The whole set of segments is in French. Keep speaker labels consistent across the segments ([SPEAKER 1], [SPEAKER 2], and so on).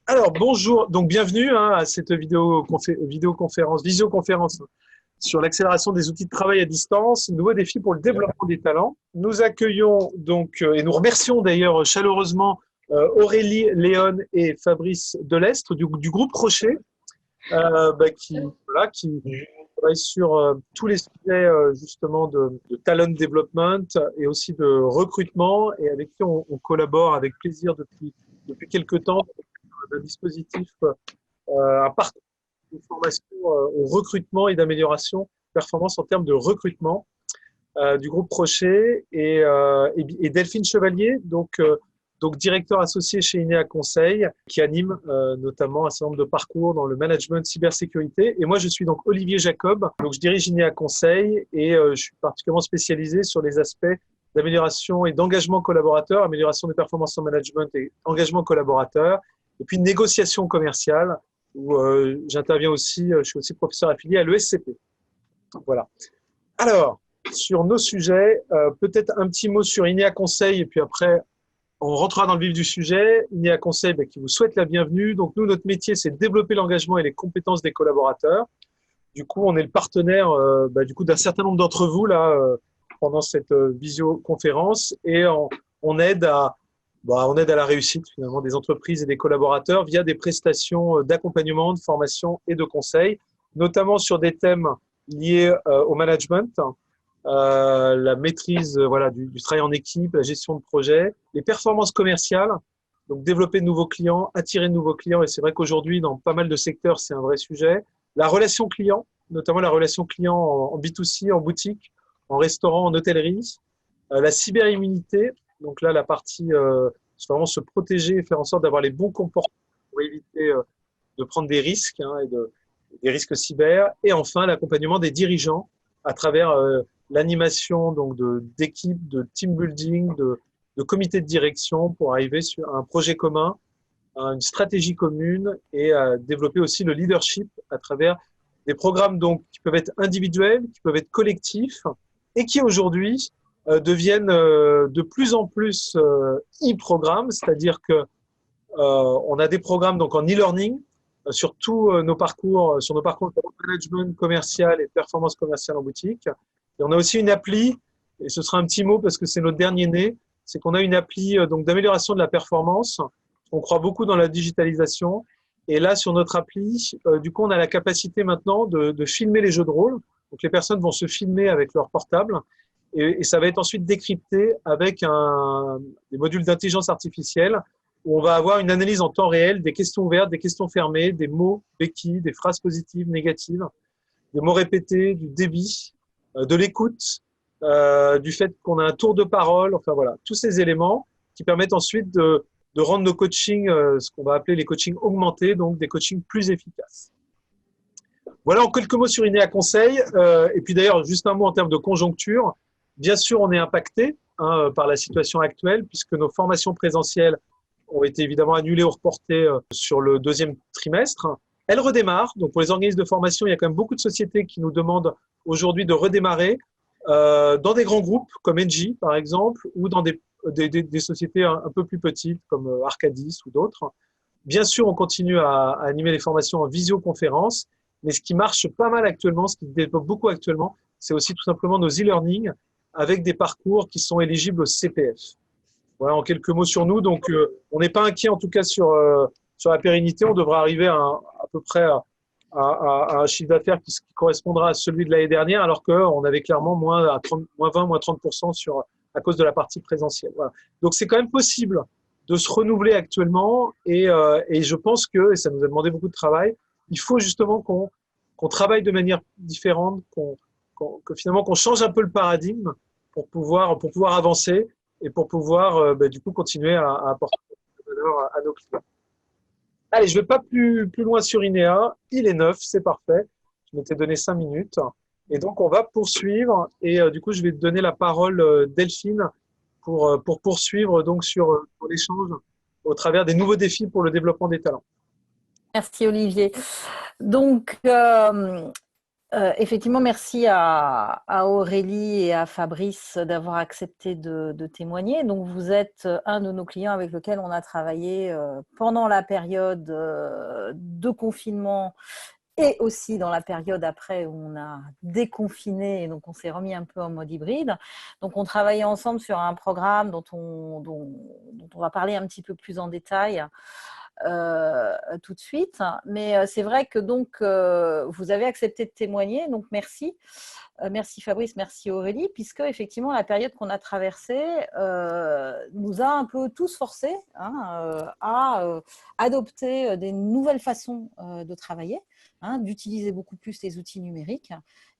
[SPEAKER 1] Alors, bonjour, donc bienvenue à cette visioconférence sur l'accélération des outils de travail à distance, nouveaux défis pour le développement des talents. Nous accueillons donc, et nous remercions d'ailleurs chaleureusement Aurélie, Léon et Fabrice Delestre du groupe Rocher, qui travaille sur tous les sujets justement de talent development et aussi de recrutement, et avec qui on collabore avec plaisir depuis quelques temps d'un dispositif, un parcours de formation au recrutement et d'amélioration de performance en termes de recrutement du groupe Rocher et Delphine Chevalier, donc directeur associé chez INEA Conseil, qui anime notamment un certain nombre de parcours dans le management cybersécurité. Et moi, je suis donc Olivier Jacob, donc je dirige INEA Conseil et je suis particulièrement spécialisé sur les aspects d'amélioration et d'engagement collaborateur, amélioration des performances en management et engagement collaborateur, et puis négociation commerciale, où j'interviens aussi, je suis aussi professeur affilié à l'ESCP. Voilà. Alors, sur nos sujets, peut-être un petit mot sur INEA Conseil, et puis après, on rentrera dans le vif du sujet. INEA Conseil qui vous souhaite la bienvenue. Donc, nous, notre métier, c'est de développer l'engagement et les compétences des collaborateurs. Du coup, on est le partenaire d'un certain nombre d'entre vous là, pendant cette visioconférence, et on aide à la réussite finalement des entreprises et des collaborateurs via des prestations d'accompagnement, de formation et de conseil, notamment sur des thèmes liés au management, la maîtrise du travail en équipe, la gestion de projet, les performances commerciales, donc développer de nouveaux clients, attirer de nouveaux clients, et c'est vrai qu'aujourd'hui, dans pas mal de secteurs, c'est un vrai sujet. La relation client, notamment la relation client en B2C, en boutique, en restaurant, en hôtellerie, la cyberimmunité, donc là, la partie, c'est vraiment se protéger et faire en sorte d'avoir les bons comportements pour éviter de prendre des risques, des risques cyber. Et enfin, l'accompagnement des dirigeants à travers l'animation donc d'équipes, de team building, de comités de direction pour arriver sur un projet commun, une stratégie commune, et développer aussi le leadership à travers des programmes donc, qui peuvent être individuels, qui peuvent être collectifs, et qui aujourd'hui deviennent de plus en plus e-programmes, c'est-à-dire que on a des programmes donc en e-learning sur tous nos parcours, sur nos parcours de management commercial et de performance commerciale en boutique. Et on a aussi une appli, et ce sera un petit mot parce que c'est notre dernier né, c'est qu'on a une appli donc d'amélioration de la performance. On croit beaucoup dans la digitalisation. Et là, sur notre appli, du coup, on a la capacité maintenant de filmer les jeux de rôle. Donc, les personnes vont se filmer avec leur portable, et ça va être ensuite décrypté avec des modules d'intelligence artificielle où on va avoir une analyse en temps réel des questions ouvertes, des questions fermées, des mots béquilles, des phrases positives, négatives, des mots répétés, du débit, de l'écoute, du fait qu'on a un tour de parole, enfin voilà, tous ces éléments qui permettent ensuite de rendre nos coachings, ce qu'on va appeler les coachings augmentés, donc des coachings plus efficaces. Voilà en quelques mots sur INEA Conseil. Et puis d'ailleurs, juste un mot en termes de conjoncture. Bien sûr, on est impacté par la situation actuelle, puisque nos formations présentielles ont été évidemment annulées ou reportées sur le deuxième trimestre. Elles redémarrent. Donc pour les organismes de formation, il y a quand même beaucoup de sociétés qui nous demandent aujourd'hui de redémarrer dans des grands groupes comme Engie, par exemple, ou dans des sociétés un peu plus petites comme Arcadis ou d'autres. Bien sûr, on continue à animer les formations en visioconférence, mais ce qui marche pas mal actuellement, ce qui développe beaucoup actuellement, c'est aussi tout simplement nos e-learning avec des parcours qui sont éligibles au CPF. Voilà en quelques mots sur nous. Donc, on n'est pas inquiet en tout cas sur la pérennité. On devra arriver à peu près à un chiffre d'affaires qui correspondra à celui de l'année dernière, alors qu'on avait clairement moins 20, moins 30% à cause de la partie présentielle. Voilà. Donc, c'est quand même possible de se renouveler actuellement, et je pense que, et ça nous a demandé beaucoup de travail, il faut justement qu'on travaille de manière différente, que finalement qu'on change un peu le paradigme pour pouvoir avancer et pour pouvoir du coup continuer à apporter de la valeur à nos clients. Allez, je ne vais pas plus loin sur INEA. Il est 9, c'est parfait. Je m'étais donné 5 minutes. Et donc, on va poursuivre. Et du coup, je vais te donner la parole, Delphine, pour poursuivre donc sur l'échange au travers des nouveaux défis pour le développement des talents.
[SPEAKER 2] Merci Olivier. Donc, Effectivement, merci à Aurélie et à Fabrice d'avoir accepté de témoigner. Donc, vous êtes un de nos clients avec lequel on a travaillé pendant la période de confinement et aussi dans la période après où on a déconfiné et donc on s'est remis un peu en mode hybride. Donc, on travaillait ensemble sur un programme dont on va parler un petit peu plus en détail tout de suite. Mais c'est vrai que donc vous avez accepté de témoigner, donc merci. Merci Fabrice, merci Aurélie, puisque effectivement la période qu'on a traversée nous a un peu tous forcés à adopter des nouvelles façons de travailler, d'utiliser beaucoup plus les outils numériques.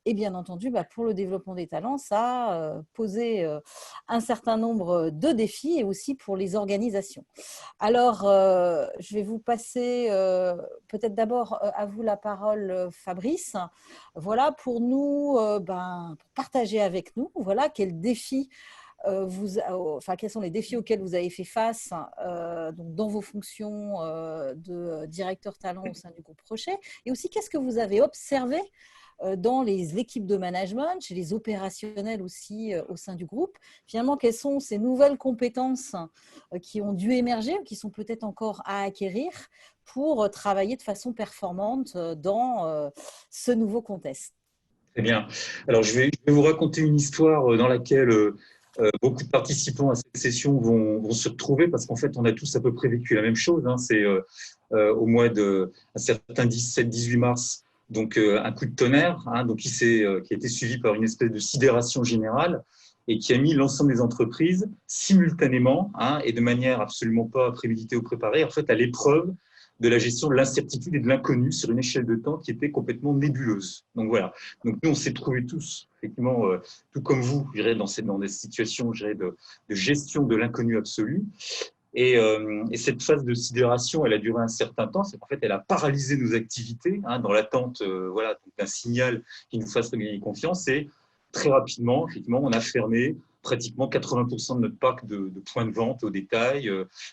[SPEAKER 2] Et bien entendu, pour le développement des talents, ça a posé un certain nombre de défis et aussi pour les organisations. Alors, je vais vous passer peut-être d'abord à vous la parole, Fabrice. Voilà, pour nous, pour partager avec nous, voilà, quels défis quels sont les défis auxquels vous avez fait face donc dans vos fonctions de directeur talent au sein du groupe Rocher, et aussi qu'est-ce que vous avez observé dans les équipes de management, chez les opérationnels aussi au sein du groupe. Finalement, quelles sont ces nouvelles compétences qui ont dû émerger ou qui sont peut-être encore à acquérir pour travailler de façon performante dans ce nouveau contexte?
[SPEAKER 3] Très bien. Alors, je vais vous raconter une histoire dans laquelle beaucoup de participants à cette session vont se retrouver parce qu'en fait, on a tous à peu près vécu la même chose. C'est au mois de un certain 17-18 mars, donc un coup de tonnerre, donc qui a été suivi par une espèce de sidération générale et qui a mis l'ensemble des entreprises simultanément et de manière absolument pas préméditée ou préparée, en fait, à l'épreuve de la gestion de l'incertitude et de l'inconnu sur une échelle de temps qui était complètement nébuleuse. Donc voilà. Donc nous, on s'est trouvés tous, effectivement, tout comme vous, je dirais, dans des situations, je dirais, de gestion de l'inconnu absolu. Et cette phase de sidération, elle a duré un certain temps. C'est qu'en fait, elle a paralysé nos activités dans l'attente, voilà, d'un signal qui nous fasse regagner confiance. Et très rapidement, effectivement, on a fermé pratiquement 80% de notre parc de points de vente au détail.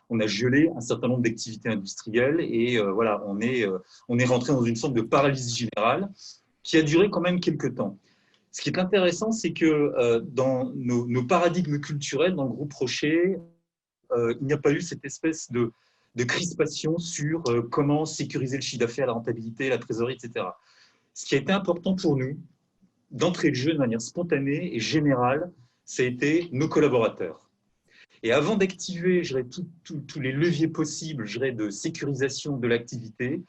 [SPEAKER 3] On a gelé un certain nombre d'activités industrielles et voilà, on est rentré dans une sorte de paralysie générale qui a duré quand même quelques temps. Ce qui est intéressant, c'est que dans nos paradigmes culturels, dans le groupe Rocher, il n'y a pas eu cette espèce de crispation sur comment sécuriser le chiffre d'affaires, la rentabilité, la trésorerie, etc. Ce qui a été important pour nous, d'entrée de jeu de manière spontanée et générale, ça a été nos collaborateurs. Et avant d'activer tous les leviers possibles de sécurisation de l'activité,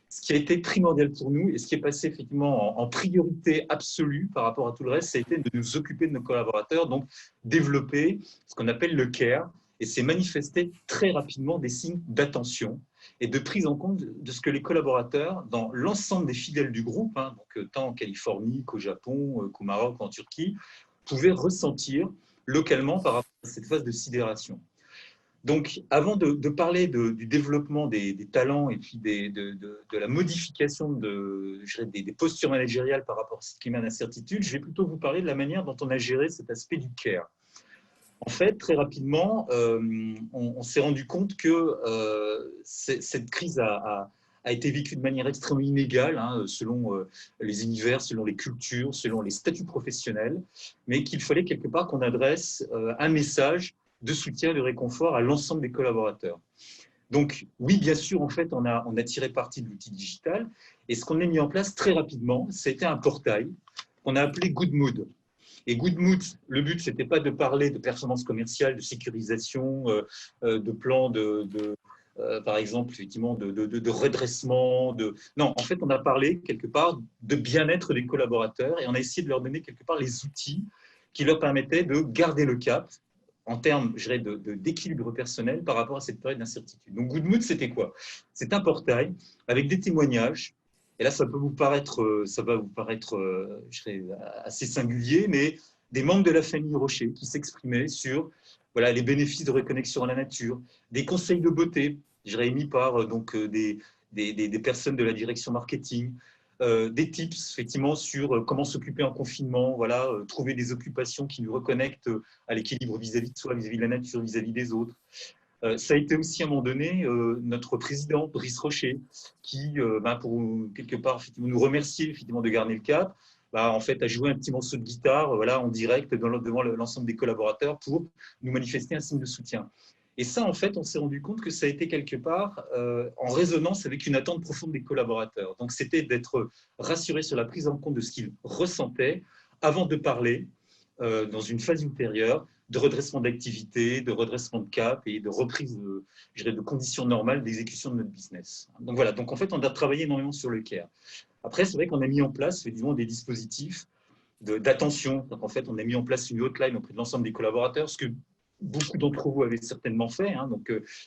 [SPEAKER 3] ce qui a été primordial pour nous et ce qui est passé effectivement en priorité absolue par rapport à tout le reste, ça a été de nous occuper de nos collaborateurs, donc développer ce qu'on appelle le care, et c'est manifester très rapidement des signes d'attention et de prise en compte de ce que les collaborateurs, dans l'ensemble des filiales du groupe, donc tant en Californie qu'au Japon, qu'au Maroc, en Turquie, pouvaient ressentir localement par rapport à cette phase de sidération. Donc, avant de parler du développement des talents et puis de la modification des postures managériales par rapport à ce climat d'incertitude, je vais plutôt vous parler de la manière dont on a géré cet aspect du care. En fait, très rapidement, on s'est rendu compte que cette crise a été vécue de manière extrêmement inégale, selon les univers, selon les cultures, selon les statuts professionnels, mais qu'il fallait quelque part qu'on adresse un message de soutien, de réconfort à l'ensemble des collaborateurs. Donc oui, bien sûr, en fait, on a tiré parti de l'outil digital, et ce qu'on a mis en place très rapidement, c'était un portail qu'on a appelé Good Mood. Et Good Mood, le but, c'était pas de parler de performance commerciale, de sécurisation, de plans par exemple, effectivement, de redressement. Non, en fait, on a parlé quelque part de bien-être des collaborateurs et on a essayé de leur donner quelque part les outils qui leur permettaient de garder le cap en termes, je dirais, d'équilibre personnel par rapport à cette période d'incertitude. Donc, Good Mood, c'était quoi? C'est un portail avec des témoignages. Et là, ça va vous paraître, je dirais, assez singulier, mais des membres de la famille Rocher qui s'exprimaient sur voilà, les bénéfices de reconnexion à la nature, des conseils de beauté, je dirais, émis par des personnes de la direction marketing, des tips effectivement sur comment s'occuper en confinement, voilà, trouver des occupations qui nous reconnectent à l'équilibre vis-à-vis de soi, vis-à-vis de la nature, vis-à-vis des autres. Ça a été aussi à un moment donné notre président, Brice Rocher, qui, pour quelque part effectivement, nous remercier effectivement, de garder le cap, en fait, a joué un petit morceau de guitare en direct devant l'ensemble des collaborateurs pour nous manifester un signe de soutien. Et ça, en fait, on s'est rendu compte que ça a été quelque part en résonance avec une attente profonde des collaborateurs. Donc, c'était d'être rassuré sur la prise en compte de ce qu'ils ressentaient avant de parler dans une phase ultérieure de redressement d'activité, de redressement de cap et de reprise de conditions normales d'exécution de notre business. Donc voilà, donc en fait, on a travaillé énormément sur le care. Après, c'est vrai qu'on a mis en place effectivement des dispositifs d'attention. Donc en fait, on a mis en place une hotline auprès de l'ensemble des collaborateurs, ce que beaucoup d'entre vous avaient certainement fait,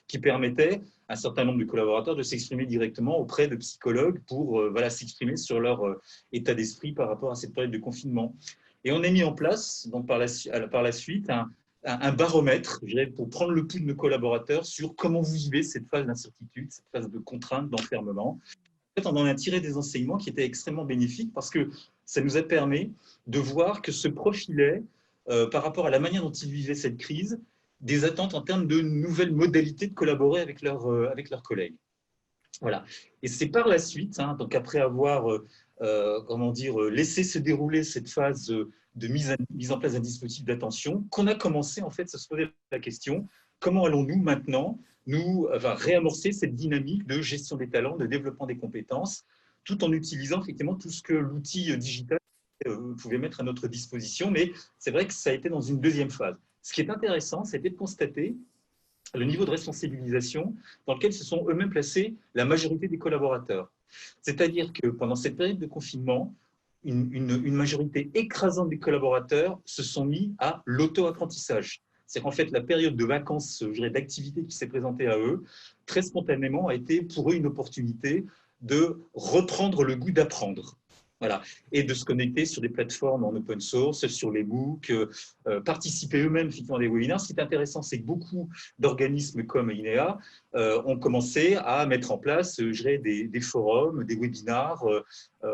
[SPEAKER 3] qui permettait à un certain nombre de collaborateurs de s'exprimer directement auprès de psychologues pour s'exprimer sur leur état d'esprit par rapport à cette période de confinement. Et on a mis en place, donc par la suite, un baromètre, je dirais, pour prendre le pouls de nos collaborateurs sur comment vous vivez cette phase d'incertitude, cette phase de contrainte, d'enfermement. En fait, on en a tiré des enseignements qui étaient extrêmement bénéfiques parce que ça nous a permis de voir que se profilaient, par rapport à la manière dont ils vivaient cette crise, des attentes en termes de nouvelles modalités de collaborer avec leurs collègues. Voilà. Et c'est par la suite, donc après avoir laissé se dérouler cette phase de mise en place d'un dispositif d'attention, qu'on a commencé en fait à se poser la question, comment allons-nous maintenant nous réamorcer cette dynamique de gestion des talents, de développement des compétences, tout en utilisant effectivement tout ce que l'outil digital pouvait mettre à notre disposition. Mais c'est vrai que ça a été dans une deuxième phase. Ce qui est intéressant, c'était de constater le niveau de responsabilisation dans lequel se sont eux-mêmes placés la majorité des collaborateurs. C'est-à-dire que pendant cette période de confinement, une majorité écrasante des collaborateurs se sont mis à l'auto-apprentissage. C'est qu'en fait, la période de vacances, d'activité qui s'est présentée à eux, très spontanément, a été pour eux une opportunité de reprendre le goût d'apprendre. Voilà. Et de se connecter sur des plateformes en open source, sur les MOOC, participer eux-mêmes à des webinaires. Ce qui est intéressant, c'est que beaucoup d'organismes comme INEA ont commencé à mettre en place des forums, des webinars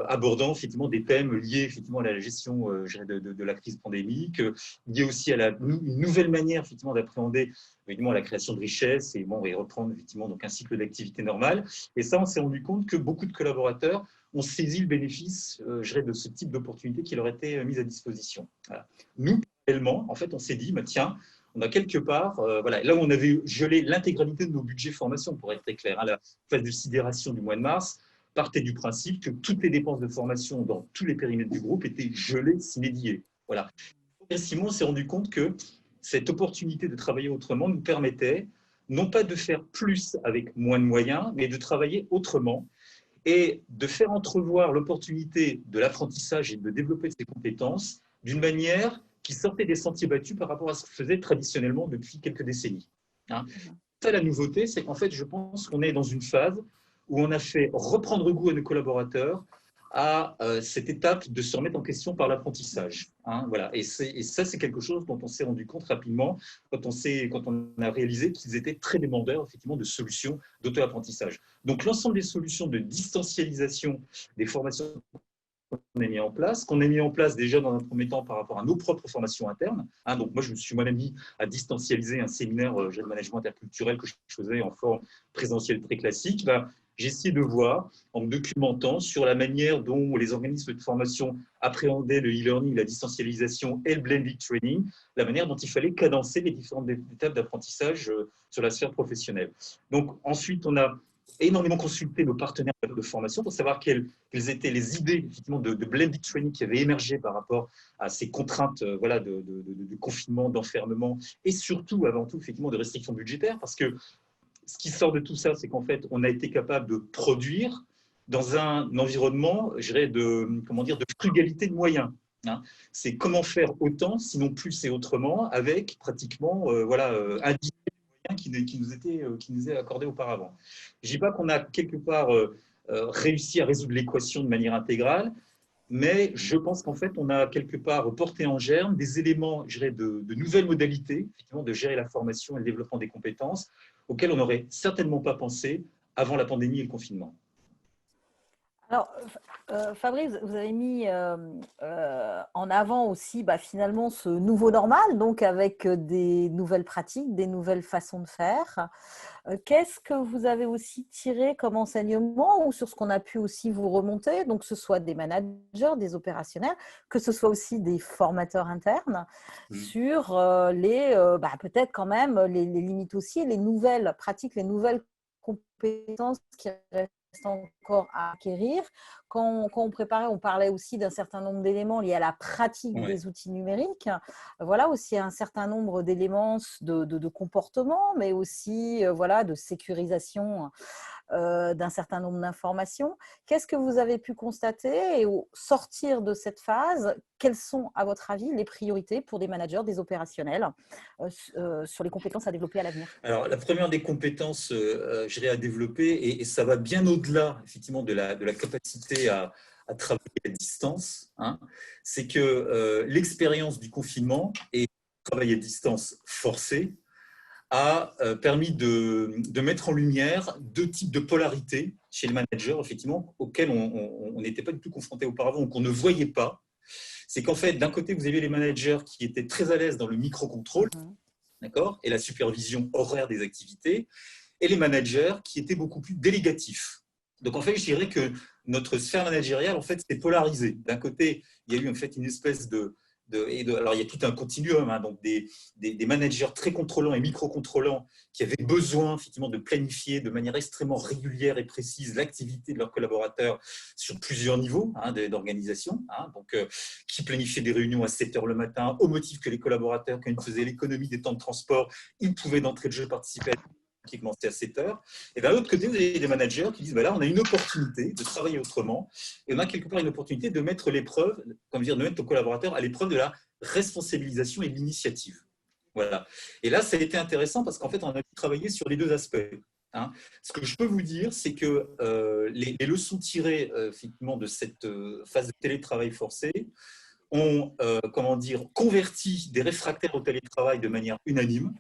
[SPEAKER 3] abordant effectivement des thèmes liés effectivement à la gestion de la crise pandémique, liés aussi à une nouvelle manière effectivement d'appréhender évidemment la création de richesses et reprendre effectivement donc un cycle d'activité normale. Et ça, on s'est rendu compte que beaucoup de collaborateurs ont saisi le bénéfice de ce type d'opportunité qui leur était mise à disposition. Voilà. Nous, réellement, en fait, on s'est dit, tiens, on a quelque part, là où on avait gelé l'intégralité de nos budgets formation, pour être très clair, la phase de sidération du mois de mars partait du principe que toutes les dépenses de formation dans tous les périmètres du groupe étaient gelées sine die. Voilà. Progressivement, on s'est rendu compte que cette opportunité de travailler autrement nous permettait non pas de faire plus avec moins de moyens, mais de travailler autrement et de faire entrevoir l'opportunité de l'apprentissage et de développer ses compétences d'une manière qui sortait des sentiers battus par rapport à ce qu'on faisait traditionnellement depuis quelques décennies. Ça, la nouveauté, c'est qu'en fait, je pense qu'on est dans une phase où on a fait reprendre goût à nos collaborateurs à cette étape de se remettre en question par l'apprentissage. Voilà. Et ça, c'est quelque chose dont on s'est rendu compte rapidement quand on a réalisé qu'ils étaient très demandeurs effectivement, de solutions d'auto-apprentissage. Donc, l'ensemble des solutions de distancialisation des formations qu'on a mis en place déjà dans un premier temps par rapport à nos propres formations internes. Donc moi, je me suis moi-même mis à distancialiser un séminaire de management interculturel que je faisais en forme présentielle très classique. J'ai essayé de voir, en me documentant sur la manière dont les organismes de formation appréhendaient le e-learning, la distancialisation et le blended training, la manière dont il fallait cadencer les différentes étapes d'apprentissage sur la sphère professionnelle. Donc ensuite, on a énormément consulté nos partenaires de formation pour savoir quelles étaient les idées effectivement, de blended training qui avaient émergé par rapport à ces contraintes de confinement, d'enfermement et surtout, avant tout, effectivement, de restrictions budgétaires. Parce que ce qui sort de tout ça, c'est qu'en fait, on a été capable de produire dans un environnement, je dirais, de frugalité de moyens. C'est comment faire autant, sinon plus et autrement, avec pratiquement un qui nous est accordé auparavant. Je ne dis pas qu'on a quelque part réussi à résoudre l'équation de manière intégrale, mais je pense qu'en fait, on a quelque part porté en germe des éléments, je dirais, de nouvelles modalités, effectivement, de gérer la formation et le développement des compétences, auxquelles on n'aurait certainement pas pensé avant la pandémie et le confinement.
[SPEAKER 2] Alors, Fabrice, vous avez mis en avant aussi finalement ce nouveau normal, donc avec des nouvelles pratiques, des nouvelles façons de faire. Qu'est-ce que vous avez aussi tiré comme enseignement ou sur ce qu'on a pu aussi vous remonter, donc que ce soit des managers, des opérationnels, que ce soit aussi des formateurs internes, sur peut-être quand même les limites aussi, les nouvelles pratiques, les nouvelles compétences qui restent encore à acquérir. Quand on préparait, on parlait aussi d'un certain nombre d'éléments liés à la pratique des outils numériques. Voilà aussi un certain nombre d'éléments de comportement, mais aussi de sécurisation d'un certain nombre d'informations. Qu'est-ce que vous avez pu constater et au sortir de cette phase, quelles sont, à votre avis, les priorités pour des managers, des opérationnels sur les compétences à développer à l'avenir?
[SPEAKER 3] Alors, la première des compétences, je dirais, à développer, et ça va bien au-delà, effectivement, de la capacité à travailler à distance, hein, c'est que l'expérience du confinement et du travail à distance forcé a permis de mettre en lumière deux types de polarités chez les managers, effectivement, auxquels on n'était pas du tout confronté auparavant, ou qu'on ne voyait pas. C'est qu'en fait, d'un côté, vous avez les managers qui étaient très à l'aise dans le micro-contrôle, d'accord, et la supervision horaire des activités, et les managers qui étaient beaucoup plus délégatifs. Donc en fait, je dirais que notre sphère managériale, en fait, s'est polarisée. D'un côté, il y a eu en fait une espèce alors il y a tout un continuum, hein, donc des managers très contrôlants et micro-contrôlants qui avaient besoin effectivement de planifier de manière extrêmement régulière et précise l'activité de leurs collaborateurs sur plusieurs niveaux, hein, d'organisation, hein, donc qui planifiaient des réunions à 7 heures le matin au motif que les collaborateurs, quand ils faisaient l'économie des temps de transport, ils pouvaient d'entrée de jeu participer à qui commençait à 7 heures. Et d'un autre côté, vous avez des managers qui disent là, on a une opportunité de travailler autrement, et on a quelque part une opportunité de mettre l'épreuve, comme dire, de mettre nos collaborateurs à l'épreuve de la responsabilisation et de l'initiative. Voilà. Et là, ça a été intéressant parce qu'en fait, on a travaillé sur les deux aspects. Hein. Ce que je peux vous dire, c'est que les leçons tirées effectivement de cette phase de télétravail forcé ont converti des réfractaires au télétravail de manière unanime.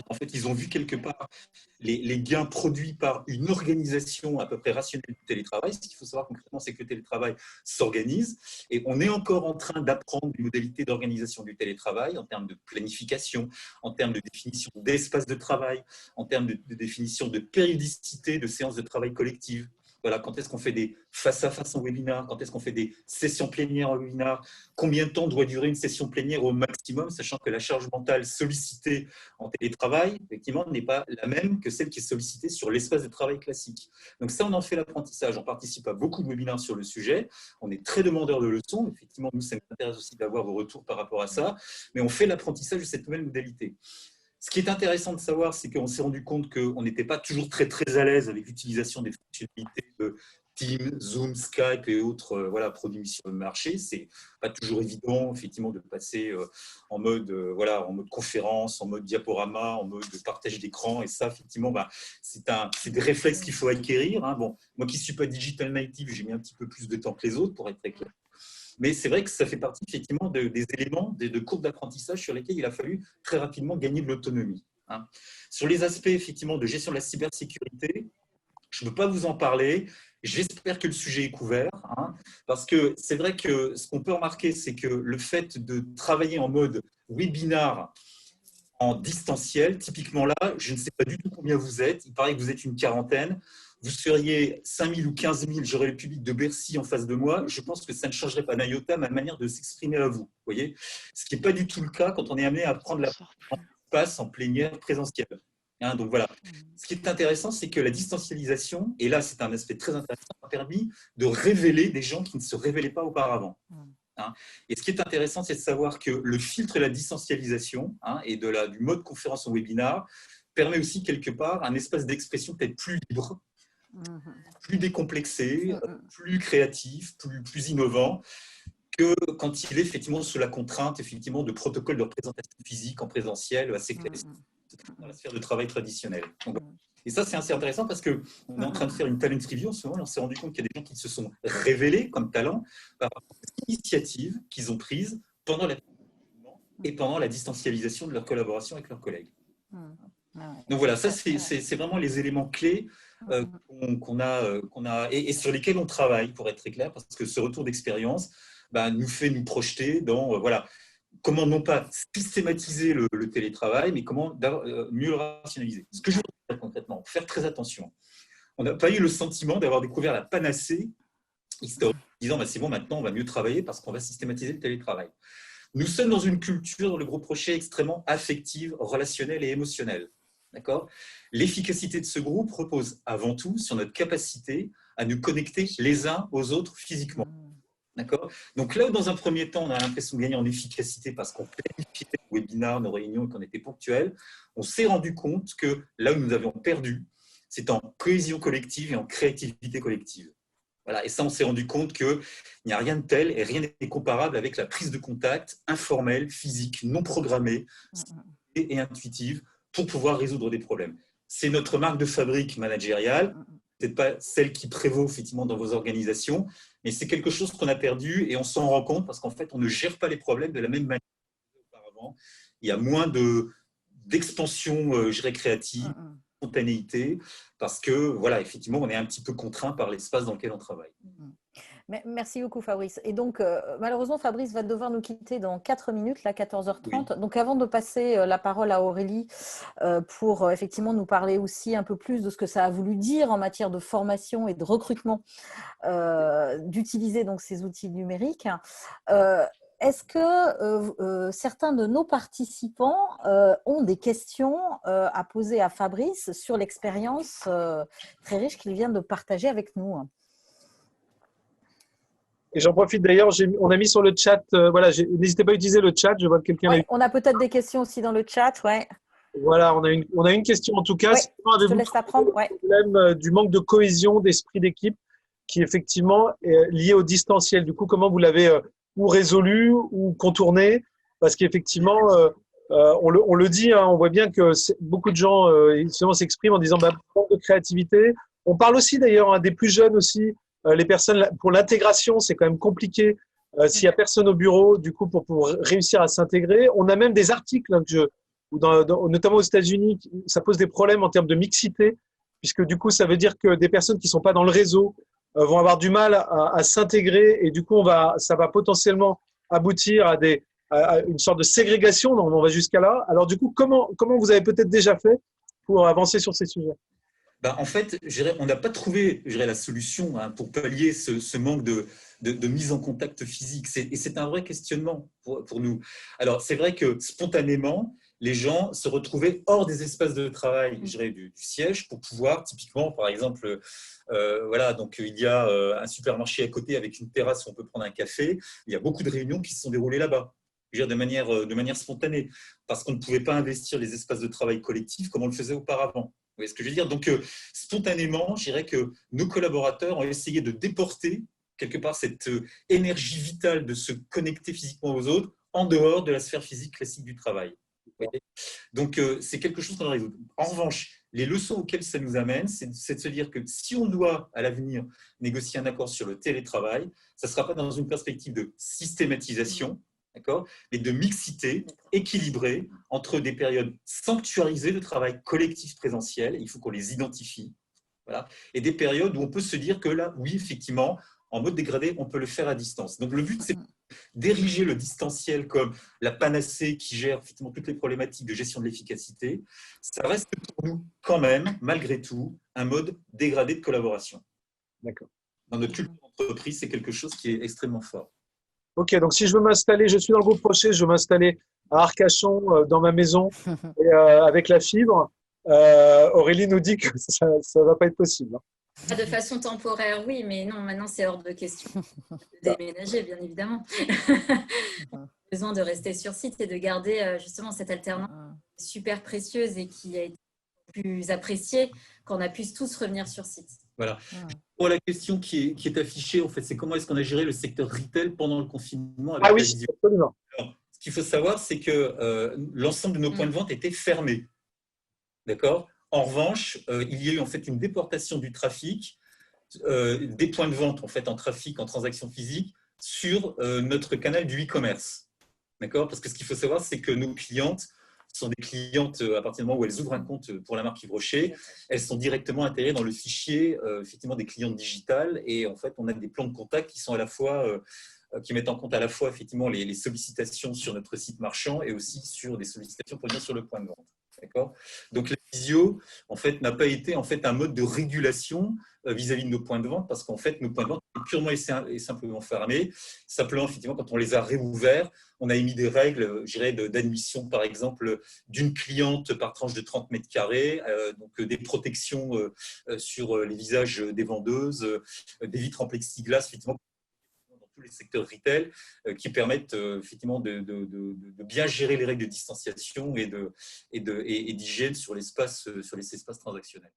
[SPEAKER 3] En fait, ils ont vu quelque part les gains produits par une organisation à peu près rationnelle du télétravail. Ce qu'il faut savoir concrètement, c'est que le télétravail s'organise et on est encore en train d'apprendre les modalités d'organisation du télétravail en termes de planification, en termes de définition d'espace de travail, en termes de définition de périodicité de séances de travail collectives. Voilà, quand est-ce qu'on fait des face-à-face en webinar, quand est-ce qu'on fait des sessions plénières en webinar, combien de temps doit durer une session plénière au maximum, sachant que la charge mentale sollicitée en télétravail, effectivement, n'est pas la même que celle qui est sollicitée sur l'espace de travail classique. Donc ça, on en fait l'apprentissage. On participe à beaucoup de webinaires sur le sujet. On est très demandeurs de leçons. Effectivement, nous, ça nous intéresse aussi d'avoir vos retours par rapport à ça. Mais on fait l'apprentissage de cette nouvelle modalité. Ce qui est intéressant de savoir, c'est qu'on s'est rendu compte qu'on n'était pas toujours très, très à l'aise avec l'utilisation des fonctionnalités de Teams, Zoom, Skype et autres produits mis sur le marché. C'est pas toujours évident, effectivement, de passer en mode conférence, en mode diaporama, en mode partage d'écran. Et ça, effectivement, c'est des réflexes qu'il faut acquérir. Hein. Bon, moi qui ne suis pas digital native, j'ai mis un petit peu plus de temps que les autres, pour être très clair. Mais c'est vrai que ça fait partie effectivement des éléments, de courbes d'apprentissage sur lesquels il a fallu très rapidement gagner de l'autonomie. Hein. Sur les aspects effectivement de gestion de la cybersécurité, je ne peux pas vous en parler. J'espère que le sujet est couvert, hein, parce que c'est vrai que ce qu'on peut remarquer, c'est que le fait de travailler en mode webinar en distanciel, typiquement là, je ne sais pas du tout combien vous êtes, il paraît que vous êtes une quarantaine, vous seriez 5 000 ou 15 000, j'aurais le public de Bercy en face de moi, je pense que ça ne changerait pas d'un iota ma manière de s'exprimer à vous, voyez, ce qui n'est pas du tout le cas quand on est amené à prendre la place en plénière présentielle. Hein, donc voilà. Ce qui est intéressant, c'est que la distancialisation, et là c'est un aspect très intéressant, a permis de révéler des gens qui ne se révélaient pas auparavant. Hein. Et ce qui est intéressant, c'est de savoir que le filtre de la distancialisation et du mode conférence en webinar permet aussi quelque part un espace d'expression peut-être plus libre, plus décomplexé, plus créatif, plus innovant que quand il est effectivement sous la contrainte effectivement de protocoles de représentation physique en présentiel assez classique dans la sphère de travail traditionnelle. Donc, et ça, c'est assez intéressant parce qu'on est en train de faire une talent review en ce moment et on s'est rendu compte qu'il y a des gens qui se sont révélés comme talents par rapport aux initiatives qu'ils ont prises pendant la et pendant la distancialisation de leur collaboration avec leurs collègues. Donc voilà, ça c'est vraiment les éléments clés qu'on a et sur lesquels on travaille, pour être très clair, parce que ce retour d'expérience nous fait nous projeter dans voilà, comment non pas systématiser le télétravail, mais comment mieux le rationaliser. Ce que je veux dire concrètement, faire très attention. On n'a pas eu le sentiment d'avoir découvert la panacée historique, en disant c'est bon, maintenant on va mieux travailler parce qu'on va systématiser le télétravail. Nous sommes dans une culture dans le groupe Rocher extrêmement affective, relationnelle et émotionnelle. D'accord ? L'efficacité de ce groupe repose avant tout sur notre capacité à nous connecter les uns aux autres physiquement. D'accord ? Donc là où dans un premier temps, on a l'impression de gagner en efficacité parce qu'on planifiait nos webinaires, nos réunions et qu'on était ponctuel, on s'est rendu compte que là où nous avions perdu, c'est en cohésion collective et en créativité collective. Voilà. Et ça, on s'est rendu compte qu'il n'y a rien de tel et rien n'est comparable avec la prise de contact informelle, physique, non programmée et intuitive pour pouvoir résoudre des problèmes. C'est notre marque de fabrique managériale, peut-être pas celle qui prévaut effectivement dans vos organisations, mais c'est quelque chose qu'on a perdu et on s'en rend compte parce qu'en fait, on ne gère pas les problèmes de la même manière qu'auparavant. Il y a moins d'expansion, je dirais, créative, spontanéité, parce que, voilà, effectivement, on est un petit peu contraint par l'espace dans lequel on travaille.
[SPEAKER 2] Merci beaucoup, Fabrice. Et donc, malheureusement, Fabrice va devoir nous quitter dans 4 minutes, là, 14h30. Oui. Donc, avant de passer la parole à Aurélie pour effectivement nous parler aussi un peu plus de ce que ça a voulu dire en matière de formation et de recrutement, d'utiliser donc ces outils numériques, est-ce que certains de nos participants ont des questions à poser à Fabrice sur l'expérience très riche qu'il vient de partager avec nous ?
[SPEAKER 1] Et j'en profite d'ailleurs, on a mis sur le chat, voilà, n'hésitez pas à utiliser le chat, je vois que quelqu'un
[SPEAKER 2] ouais, on a peut-être des questions aussi dans le chat, ouais.
[SPEAKER 1] Voilà, on a une question en tout cas.
[SPEAKER 2] Ouais, je te laisse apprendre. Ouais.
[SPEAKER 1] Le problème du manque de cohésion, d'esprit d'équipe, qui effectivement est lié au distanciel. Du coup, comment vous l'avez ou résolu ou contourné? Parce qu'effectivement, on le dit, hein, on voit bien que beaucoup de gens s'expriment en disant manque de créativité. On parle aussi d'ailleurs des plus jeunes aussi. Les personnes, pour l'intégration, c'est quand même compliqué. S'il n'y a personne au bureau, du coup, pour réussir à s'intégrer. On a même des articles, hein, notamment aux États-Unis, ça pose des problèmes en termes de mixité, puisque du coup, ça veut dire que des personnes qui ne sont pas dans le réseau vont avoir du mal à s'intégrer et du coup, ça va potentiellement aboutir à une sorte de ségrégation. On va jusqu'à là. Alors du coup, comment vous avez peut-être déjà fait pour avancer sur ces sujets ?
[SPEAKER 3] En fait, on n'a pas trouvé la solution pour pallier ce manque de mise en contact physique. Et c'est un vrai questionnement pour nous. Alors, c'est vrai que spontanément, les gens se retrouvaient hors des espaces de travail, du siège, pour pouvoir, typiquement, par exemple, voilà, donc il y a un supermarché à côté avec une terrasse où on peut prendre un café. Il y a beaucoup de réunions qui se sont déroulées là-bas. De manière spontanée, parce qu'on ne pouvait pas investir les espaces de travail collectifs comme on le faisait auparavant. Vous voyez ce que je veux dire ? Donc, spontanément, je dirais que nos collaborateurs ont essayé de déporter quelque part cette énergie vitale de se connecter physiquement aux autres en dehors de la sphère physique classique du travail. Donc, c'est quelque chose qu'on a résolu. En revanche, les leçons auxquelles ça nous amène, c'est de se dire que si on doit, à l'avenir, négocier un accord sur le télétravail, ça ne sera pas dans une perspective de systématisation, mais de mixité équilibrée entre des périodes sanctuarisées de travail collectif présentiel, il faut qu'on les identifie, voilà, et des périodes où on peut se dire que là, oui, effectivement, en mode dégradé, on peut le faire à distance. Donc le but, c'est d'ériger le distanciel comme la panacée qui gère effectivement toutes les problématiques de gestion de l'efficacité. Ça reste pour nous quand même, malgré tout, un mode dégradé de collaboration.
[SPEAKER 1] D'accord.
[SPEAKER 3] Dans notre culture d'entreprise, c'est quelque chose qui est extrêmement fort.
[SPEAKER 1] Ok, donc si je veux m'installer, je suis dans le groupe Rocher, je veux m'installer à Arcachon, dans ma maison, et, avec la fibre. Aurélie nous dit que ça ne va pas être possible.
[SPEAKER 4] De façon temporaire, oui, mais non, maintenant c'est hors de question de déménager, bien évidemment. On a besoin de rester sur site et de garder justement cette alternance super précieuse et qui a été plus appréciée quand on a pu tous revenir sur site.
[SPEAKER 3] Voilà. Pour la question qui est affichée, en fait, c'est comment est-ce qu'on a géré le secteur retail pendant le confinement avec la visio.
[SPEAKER 1] Absolument.
[SPEAKER 3] Alors, ce qu'il faut savoir, c'est que l'ensemble de nos points de vente étaient fermés. D'accord ? En revanche, il y a eu en fait une déportation du trafic, des points de vente en fait en trafic, en transaction physique, sur notre canal du e-commerce. D'accord ? Parce que ce qu'il faut savoir, c'est que nos clientes Ce sont des clientes, à partir du moment où elles ouvrent un compte pour la marque Yves Rocher, elles sont directement intégrées dans le fichier effectivement des clientes digitales. Et en fait, on a des plans de contact qui sont à la fois qui mettent en compte à la fois effectivement les sollicitations sur notre site marchand et aussi sur des sollicitations pour venir sur le point de vente. D'accord. Donc la visio, en fait, n'a pas été en fait un mode de régulation vis-à-vis de nos points de vente, parce qu'en fait, nos points de vente sont purement et simplement fermés. Simplement, effectivement, quand on les a réouverts, on a émis des règles, je dirais, d'admission, par exemple, d'une cliente par tranche de 30 mètres carrés, donc des protections sur les visages des vendeuses, des vitres en plexiglas, effectivement, dans tous les secteurs retail, qui permettent effectivement de bien gérer les règles de distanciation et d'hygiène sur les espaces transactionnels.